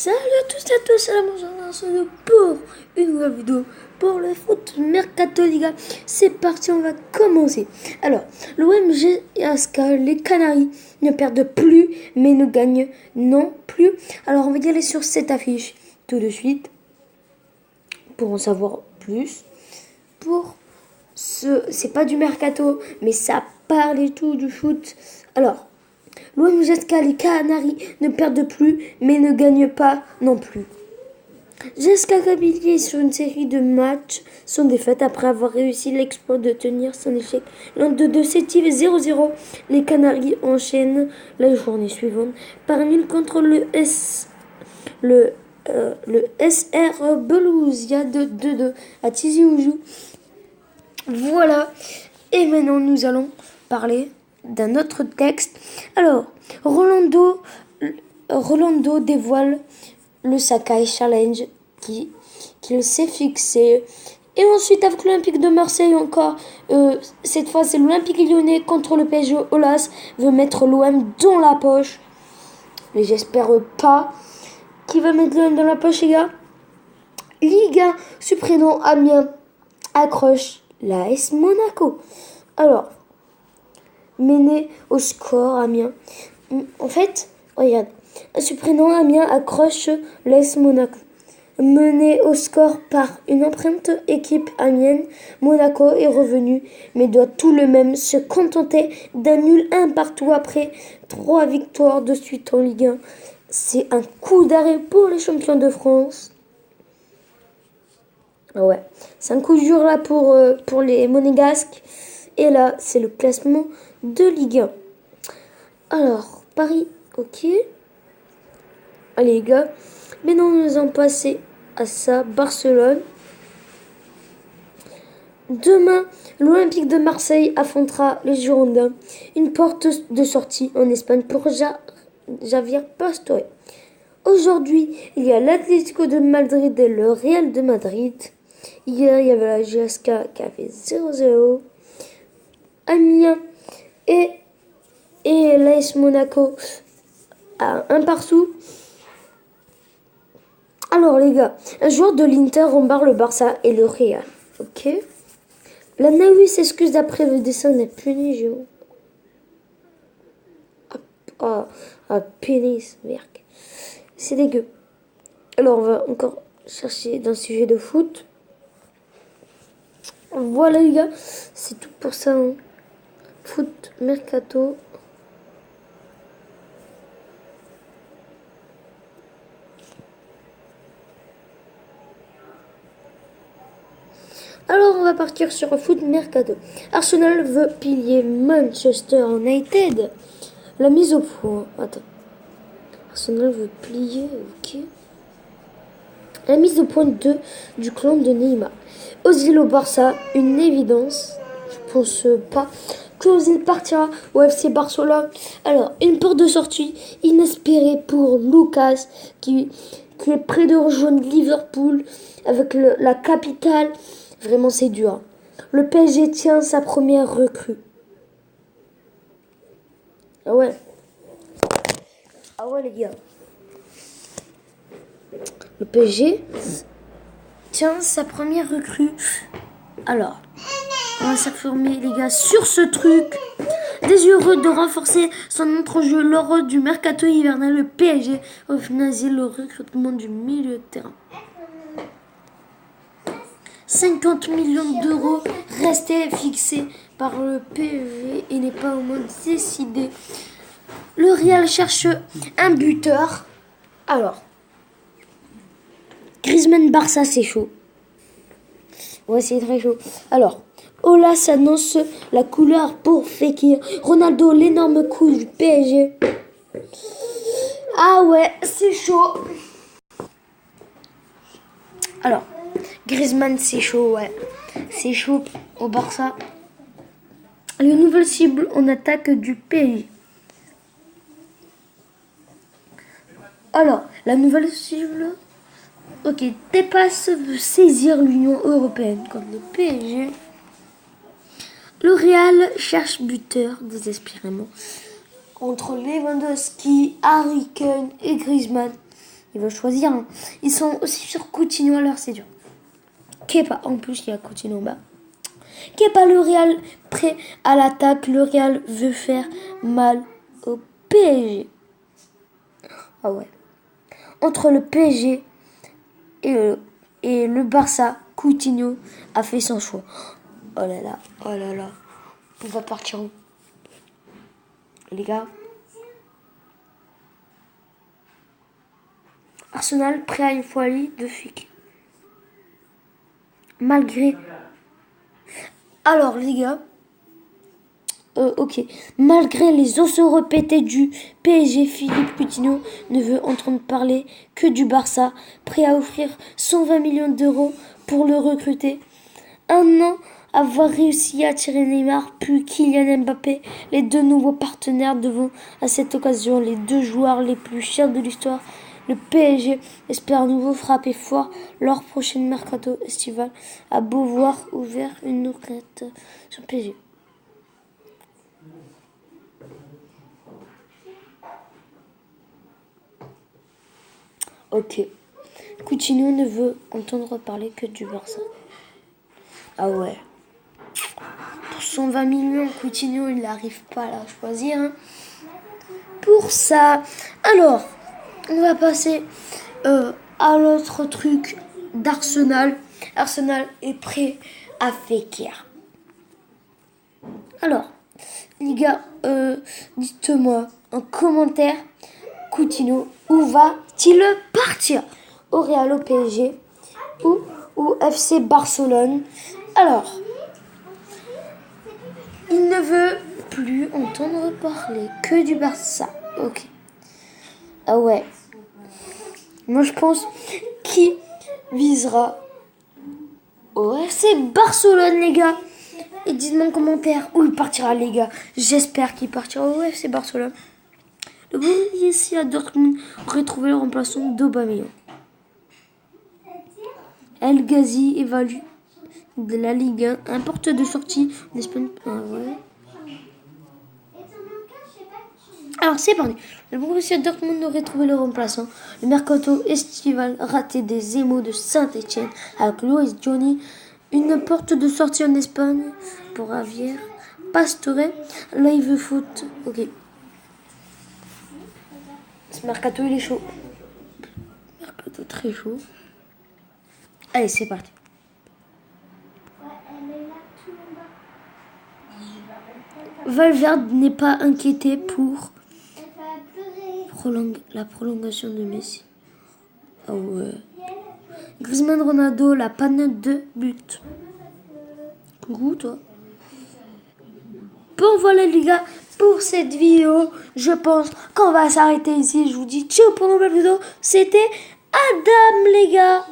Salut à tous et à tous, c'est la Mangeance pour une nouvelle vidéo pour le foot Mercato Liga. C'est parti, on va commencer. Alors, l'OMG et Asca, les Canaries ne perdent plus mais ne gagnent non plus. Alors, on va y aller sur cette affiche tout de suite pour en savoir plus. C'est pas du Mercato, mais ça parle et tout du foot. Alors, l'OM Jesca, les Canaries ne perdent plus, mais ne gagnent pas non plus. Jesca Kabylie sur une série de matchs sans défaite après avoir réussi l'exploit de tenir son échec lors de 2-7 et 0-0. Les Canaries enchaînent la journée suivante par nul contre le SR Belouizdad de 2-2 à Tizi Ouzou. Voilà, et maintenant nous allons parler d'un autre texte. Alors, Rolando dévoile le Sakai Challenge qu'il s'est fixé. Et ensuite, avec l'Olympique de Marseille encore, cette fois c'est l'Olympique Lyonnais contre le PSG. Olas veut mettre l'OM dans la poche. Mais j'espère pas qu'il va mettre l'OM dans la poche, les gars. Ligue 1, Suprénom Amiens accroche l'AS Monaco. Alors, mené au score Amiens. En fait, regarde, Suprénom Amiens accroche l'AS Monaco. Mené au score par une empreinte équipe amienne, Monaco est revenu, mais doit tout de même se contenter d'un nul 1 partout après 3 victoires de suite en Ligue 1. C'est un coup d'arrêt pour les champions de France. Ouais, c'est un coup dur là pour les Monégasques. Et là, c'est le classement de Ligue 1. Alors, Paris, ok. Allez les gars, maintenant nous allons passer à ça. Barcelone. Demain, l'Olympique de Marseille affrontera les Girondins. Une porte de sortie en Espagne pour Javier Pastore. Aujourd'hui, il y a l'Atlético de Madrid et le Real de Madrid. Hier, il y avait la GSK qui a fait 0-0. Amiens et l'AS Monaco à un partout. Alors les gars, un joueur de l'Inter rembarre le Barça et le Real. Ok. La Naoui s'excuse d'après le dessin n'est puni, Géo. Pénis, merde. C'est dégueu. Alors on va encore chercher d'un sujet de foot. Voilà les gars, c'est tout pour ça. Hein. Foot Mercato. Alors on va partir sur le foot Mercato. Arsenal veut piller Manchester United. La mise au point. Attends. Arsenal veut plier, ok. La mise au point du clan de Neymar. Ozil au Barça, une évidence. Je pense pas que Ozil partira au FC Barcelone. Alors, une porte de sortie inespérée pour Lucas qui est près de rejoindre Liverpool avec la capitale. Vraiment, c'est dur. Le PSG tient sa première recrue. Ah ouais. Ah ouais, les gars. Le PSG tient sa première recrue. Alors, on va s'informer, les gars, sur ce truc. Désireux de renforcer son entrejeu lors du mercato hivernal, le PSG a finalisé le recrutement du milieu de terrain. 50 millions d'euros restaient fixés par le PSG et n'est pas au moins décidé. Le Real cherche un buteur. Alors, Griezmann Barça, c'est chaud. Ouais, c'est très chaud. Alors, Olas annonce la couleur pour Fekir. Ronaldo, l'énorme coup du PSG. Ah ouais, c'est chaud. Alors, Griezmann, c'est chaud, ouais. C'est chaud au Barça. Les nouvelles cibles en attaque du PSG. Alors, la nouvelle cible... Ok, dépasse veut saisir l'Union Européenne comme le PSG. Le Real cherche buteur désespérément entre Lewandowski, Harry Kane et Griezmann. ils veulent choisir. Hein. Ils sont aussi sur Coutinho, alors c'est dur. Kepa, en plus il y a Coutinho en bas. Kepa, le Real prêt à l'attaque. Le Real veut faire mal au PSG. Ah ouais. Entre le PSG et le Barça, Coutinho a fait son choix. Oh là là, oh là là. On va partir où, les gars? Arsenal prêt à une folie de flics. Malgré... Alors les gars, ok. Malgré les os répétés du PSG, Philippe Coutinho ne veut entendre parler que du Barça, prêt à offrir 120 millions d'euros pour le recruter. Un an avoir réussi à attirer Neymar puis Kylian Mbappé, les deux nouveaux partenaires devant à cette occasion les deux joueurs les plus chers de l'histoire. Le PSG espère à nouveau frapper fort leur prochaine mercato estival. À Beauvoir ouvert une enquête sur le PSG. Ok. Coutinho ne veut entendre parler que du Barça. Ah ouais. Pour 120 millions, Coutinho, il n'arrive pas à la choisir. Hein. Pour ça. Alors, on va passer à l'autre truc d'Arsenal. Arsenal est prêt à Fekir. Alors, les gars, dites-moi en commentaire, Coutinho, où va-t-il partir? Au Real, au PSG ou au FC Barcelone? Alors, il ne veut plus entendre parler que du Barça. Ok. Ah ouais. Moi, je pense qu'il visera au FC Barcelone, les gars. Et dites-moi en commentaire où il partira, les gars. J'espère qu'il partira au FC Barcelone. Le Borussia Dortmund aurait trouvé le remplaçant d'Aubameyang. El Ghazi évalue de la Ligue 1 un porte de sortie en Espagne. Ah ouais. Alors c'est parti. Le Borussia Dortmund aurait trouvé le remplaçant. Le mercato estival raté des émaux de Saint-Etienne avec Luis Johnny. Une porte de sortie en Espagne pour Javier Pastore. Live foot. Ok. Ce mercato il est chaud. Mercato très chaud. Allez c'est parti. Valverde n'est pas inquiété pour la prolongation de Messi. Ah ouais. Griezmann Ronaldo, la panne de but. Coucou toi. Bon voilà les gars, pour cette vidéo, je pense qu'on va s'arrêter ici. Je vous dis ciao pour une nouvelle vidéo. C'était Adam les gars.